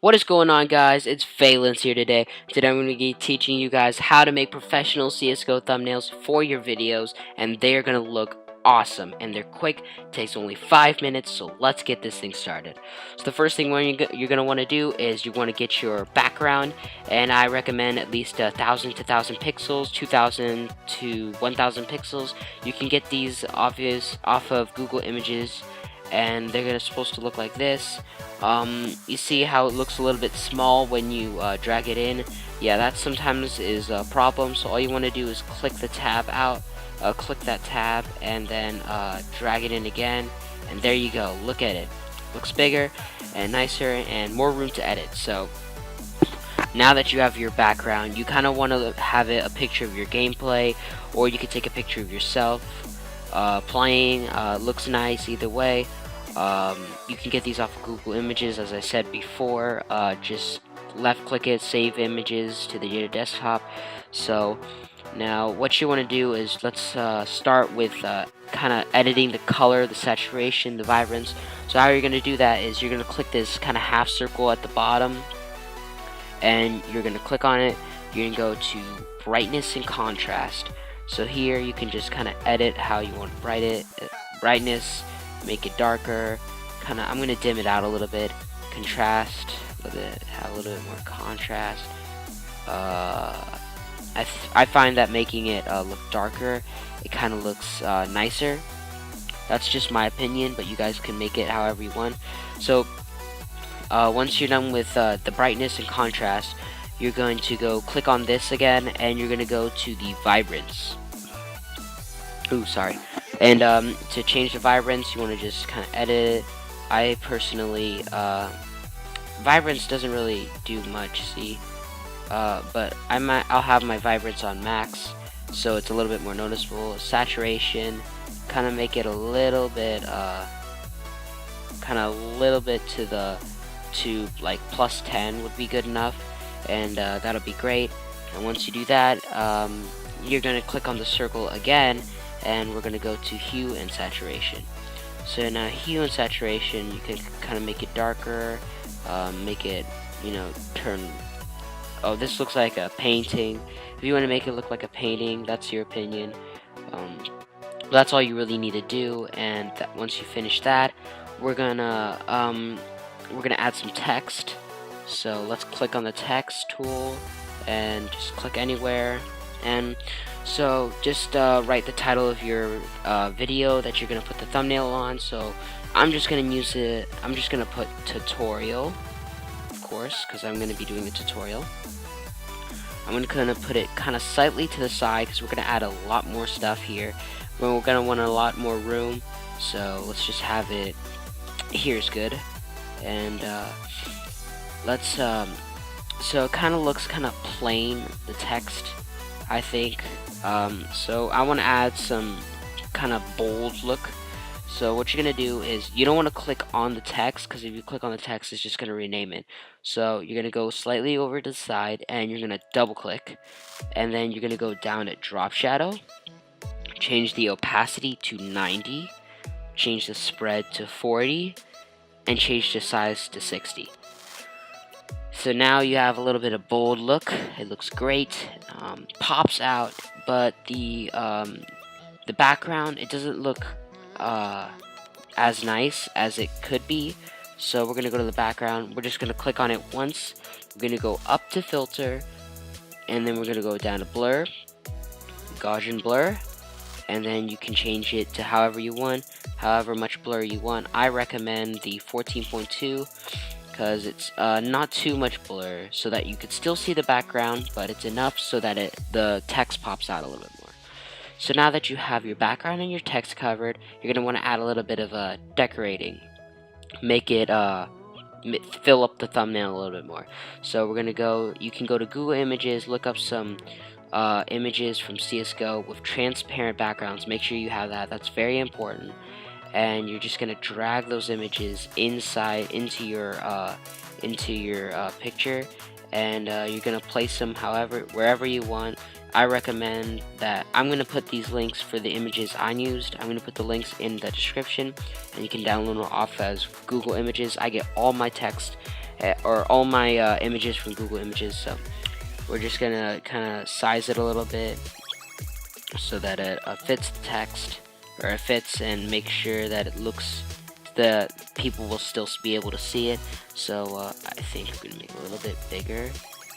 What is going on, guys? It's Valence here today. Today I'm going to be teaching you guys how to make professional CSGO thumbnails for your videos, and they're going to look awesome, and they're quick. It takes only 5 minutes, so let's get this thing started. So the first thing you're going to want to do is you want to get your background, and I recommend at least 1,000 to 1,000 pixels, 2,000 to 1,000 pixels. You can get these off of Google Images, and they're supposed to look like this. You see how it looks a little bit small when you drag it in. Yeah, that sometimes is a problem, so all you want to do is click the tab out, click that tab, and then drag it in again, and there you go. Look at it. Looks bigger and nicer and more room to edit. So now that you have your background, you kind of want to have it a picture of your gameplay, or you could take a picture of yourself playing. Looks nice either way. You can get these off of Google Images, as I said before. Just left click it, save images to your desktop. So now what you want to do is let's start with kind of editing the color, the saturation, the vibrance. So how you're going to do that is you're going to click this kind of half circle at the bottom, and you're going to click on it. You're going to go to brightness and contrast. So here you can just kind of edit how you want brightness, make it darker. I'm going to dim it out a little bit. Contrast, have a little bit more contrast. I find that making it look darker, it kind of looks nicer. That's just my opinion, but you guys can make it however you want. So once you're done with the brightness and contrast, you're going to go click on this again, and you're going to go to the vibrance. Ooh, sorry. And to change the vibrance, you want to just kind of edit it. I personally, vibrance doesn't really do much, see, but I'll have my vibrance on max, so it's a little bit more noticeable. Saturation, kind of make it a little bit, to like plus 10 would be good enough, and that'll be great. And once you do that, you're gonna click on the circle again, and we're going to go to hue and saturation. So now hue and saturation, you can kind of make it darker, make it, turn, oh, this looks like a painting. If you want to make it look like a painting, that's your opinion. That's all you really need to do, and once you finish that, we're gonna add some text. So let's click on the text tool and just click anywhere, and so just write the title of your video that you're gonna put the thumbnail on. So I'm just gonna put tutorial, of course, because I'm gonna be doing the tutorial. I'm gonna put it kind of slightly to the side because we're gonna add a lot more stuff here. We're gonna want a lot more room, so let's just have it here's good. And let's so it kind of looks kind of plain, the text, I think. So I want to add some kind of bold look. So what you're going to do is you don't want to click on the text, because if you click on the text, it's just going to rename it. So you're going to go slightly over to the side, and you're going to double click, and then you're going to go down at drop shadow, change the opacity to 90, change the spread to 40, and change the size to 60. So now you have a little bit of bold look. It looks great, pops out, but the background, it doesn't look as nice as it could be. So we're gonna go to the background. We're just gonna click on it once. We're gonna go up to filter, and then we're gonna go down to blur, Gaussian blur, and then you can change it to however you want, however much blur you want. I recommend the 14.2. because it's not too much blur, so that you could still see the background, but it's enough so that the text pops out a little bit more. So now that you have your background and your text covered, you're going to want to add a little bit of decorating. Make it fill up the thumbnail a little bit more. So we're going to go, you can go to Google Images, look up some images from CSGO with transparent backgrounds. Make sure you have that. That's very important. And you're just gonna drag those images inside into your picture, and you're gonna place them wherever you want. I recommend that I'm gonna put these links for the images I used. I'm gonna put the links in the description, and you can download them off as Google Images. I get all my text or all my images from Google Images. So we're just gonna kind of size it a little bit so that it fits the text, or it fits, and make sure that it looks, that people will still be able to see it. So I think we're gonna make it a little bit bigger.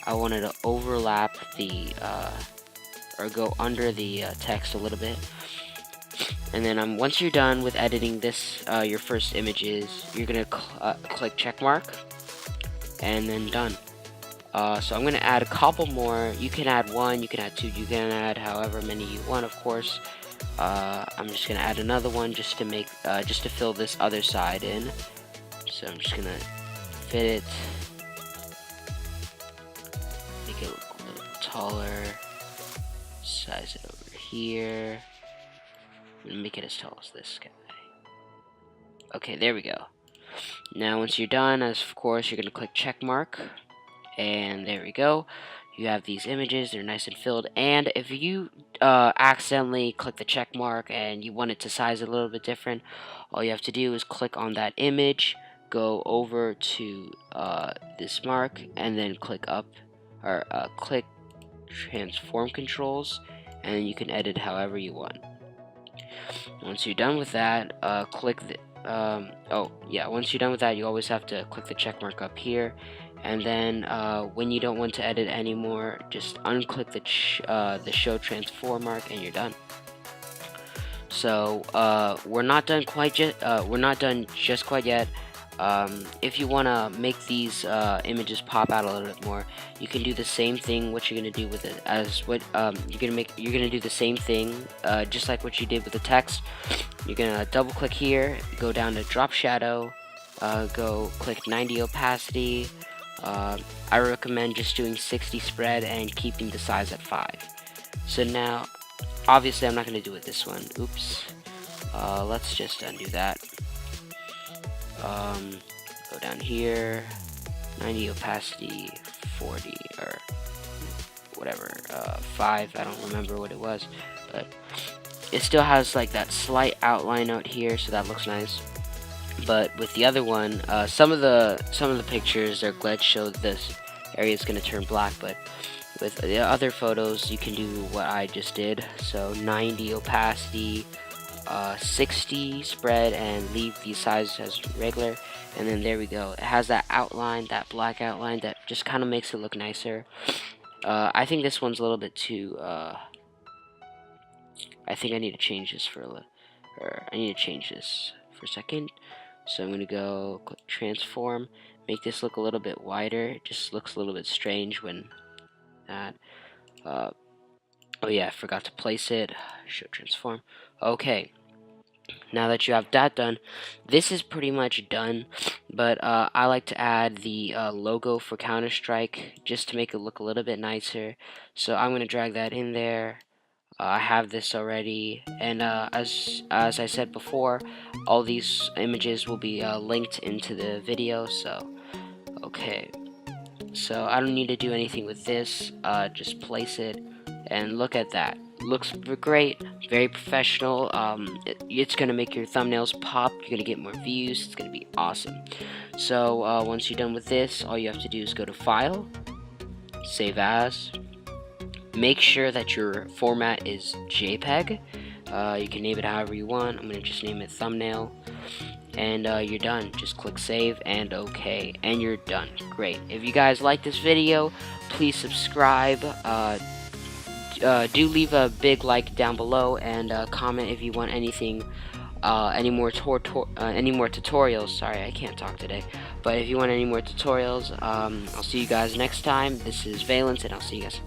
I wanted to overlap the or go under the text a little bit. And then once you're done with editing this, your first images, you're gonna click check mark, and then done. So I'm gonna add a couple more. You can add one, you can add two, you can add however many you want, of course. I'm just gonna add another one just to make, just to fill this other side in. So I'm just gonna fit it, make it look a little taller, size it over here. I'm gonna make it as tall as this guy. Okay, there we go. Now once you're done, of course, you're gonna click check mark, and there we go. You have these images, they're nice and filled. And if you accidentally click the check mark and you want it to size a little bit different, all you have to do is click on that image, go over to this mark, and then click up, or click transform controls, and then you can edit however you want. Once you're done with that, click the once you're done with that, you always have to click the check mark up here, and then when you don't want to edit anymore, just unclick the show transform mark, and you're done. So we're not done just quite yet. If you want to make these images pop out a little bit more, you can do the same thing. What you're gonna do with it, you're gonna do the same thing, just like what you did with the text. You're gonna double click here, go down to drop shadow, go click 90 opacity. I recommend just doing 60 spread and keeping the size at 5. So now, obviously, I'm not gonna do it this one. Oops. Let's just undo that. Go down here, 90 opacity, 40, or whatever, 5, I don't remember what it was, but it still has like that slight outline out here, so that looks nice. But with the other one, some of the pictures, their glitch show this area is going to turn black, but with the other photos, you can do what I just did. So 90 opacity, 60 spread, and leave the size as regular, and then there we go. It has that outline, that black outline, that just kind of makes it look nicer. I think this one's a little bit too I think I need to change this for a second. So I'm gonna go click transform, make this look a little bit wider. It just looks a little bit strange when that oh yeah, I forgot to place it. Show transform. Okay, now that you have that done, this is pretty much done, but I like to add the logo for Counter-Strike just to make it look a little bit nicer. So I'm going to drag that in there. I have this already, and as I said before, all these images will be linked into the video. So okay, so I don't need to do anything with this, just place it, and look at that. Looks great, very professional. It's gonna make your thumbnails pop. You're gonna get more views. It's gonna be awesome. So once you're done with this, all you have to do is go to File, Save As. Make sure that your format is JPEG. You can name it however you want. I'm gonna just name it Thumbnail, and you're done. Just click Save and OK, and you're done. Great. If you guys like this video, please subscribe. Do leave a big like down below, and comment if you want anything, any more tutorials. Sorry, I can't talk today. But if you want any more tutorials, I'll see you guys next time. This is Valence, and I'll see you guys.